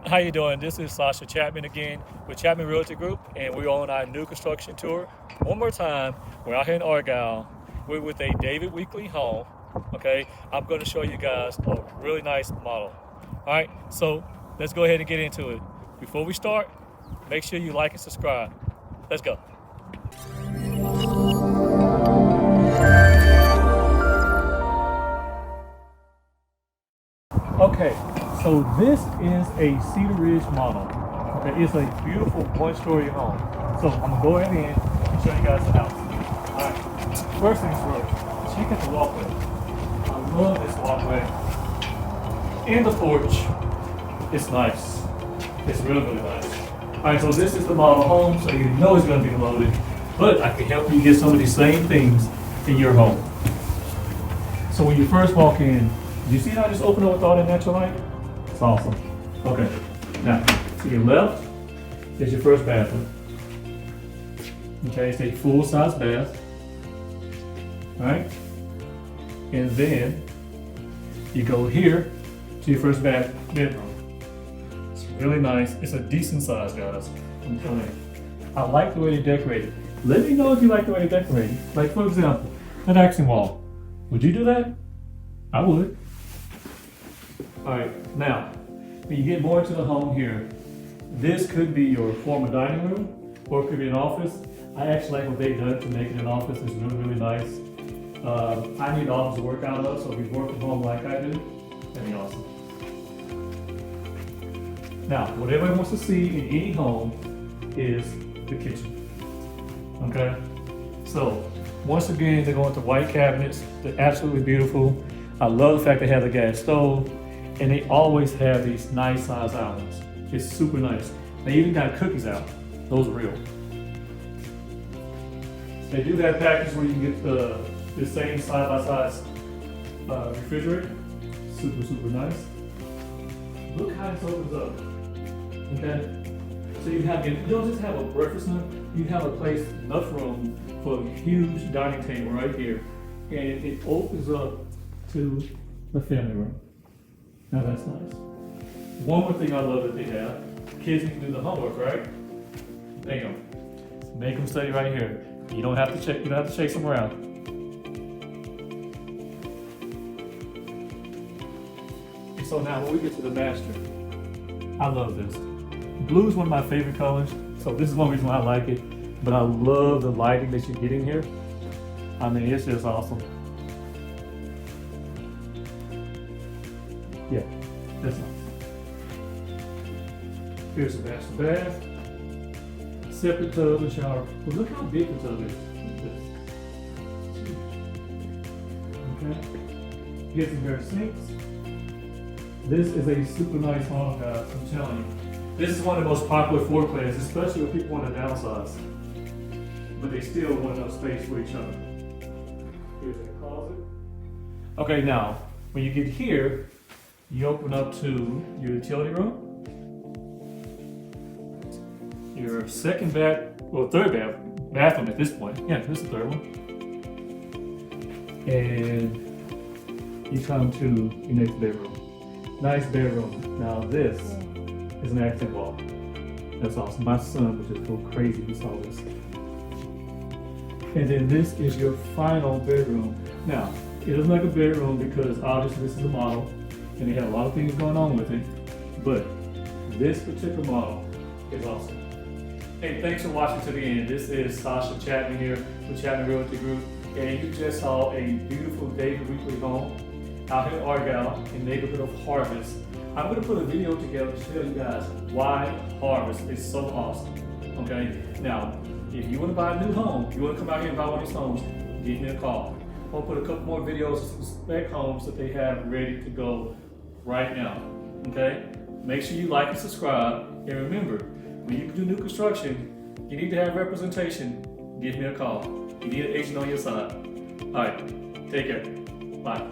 How you doing? This is Sascha Chatman again with Chatman Realty Group, and we're on our new construction tour. One more time, we're out here in Argyle. We're with a David Weekly home. Okay, I'm going to show you guys a really nice model. All right, so let's go ahead and get into it. Before we start, make sure you like and subscribe. Let's go. Okay, so this is a Cedaridge Model. Okay, it's a beautiful one-story home. So I'm gonna go ahead and show you guys the house. All right, first things first, check out the walkway. I love this walkway. And the porch, it's nice. It's really, really nice. All right, so this is the model home, so you know it's gonna be loaded, but I can help you get some of these same things in your home. So when you first walk in, you see how I just opened up with all that natural light? It's awesome. Okay, now to your left is your first bathroom. Okay, it's a full-size bath. All right, and then you go here to your first bedroom. It's really nice. It's a decent size, guys. I'm telling you. I like the way they decorated. Let me know if you like the way they decorated. Like for example, an accent wall. Would you do that? I would. All right, now, when you get more into the home here, this could be your former dining room, or it could be an office. I actually like what they've done to make it an office. It's really, really nice. I need an office to work out of, so if you work from home like I do, that'd be awesome. Now, what everybody wants to see in any home is the kitchen, okay? So, once again, they're going to white cabinets. They're absolutely beautiful. I love the fact they have the gas stove. And they always have these nice size islands. It's super nice. They even got cookies out. Those are real. They do have packages where you can get the same side-by-side refrigerator. Super, super nice. Look how this opens up. Okay? So you don't just have a breakfast nook, you have a place, enough room for a huge dining table right here. And it opens up to the family room. Now that's nice. One more thing I love that they have, kids can do the homework, right? Bam. Make them study right here. You don't have to chase them around. So now when we get to the master, I love this. Blue is one of my favorite colors, so this is one reason why I like it. But I love the lighting that you get in here. I mean, it's just awesome. Yeah, that's nice. Here's the master bath. Separate tub and shower. Well, look how big the tub is. Okay. Get some bare sinks. This is a super nice home, guys. I'm telling you. This is one of the most popular floor plans, especially when people want to downsize. But they still want enough space for each other. Here's a closet. Okay, now, when you get here, you open up to your utility room, your third bathroom at this point. Yeah, this is the third one. And you come to your next bedroom. Nice bedroom. Now this is an accent wall. That's awesome. My son would just go crazy if he saw this. And then this is your final bedroom. Now, it looks like a bedroom because obviously this is a model. And they have a lot of things going on with it, but this particular model is awesome. Hey, thanks for watching to the end. This is Sascha Chatman here with Chatman Realty Group, and you just saw a beautiful David Weekly home out here in Argyle in the neighborhood of Harvest. I'm going to put a video together to tell you guys why Harvest is so awesome. Okay, now if you want to buy a new home, you want to come out here and buy one of these homes, give me a call. I'll put a couple more videos of some spec homes that they have ready to go right now, okay? Make sure you like and subscribe, and remember, when you do new construction, you need to have representation. Give me a call. You need an agent on your side. All right, take care. Bye.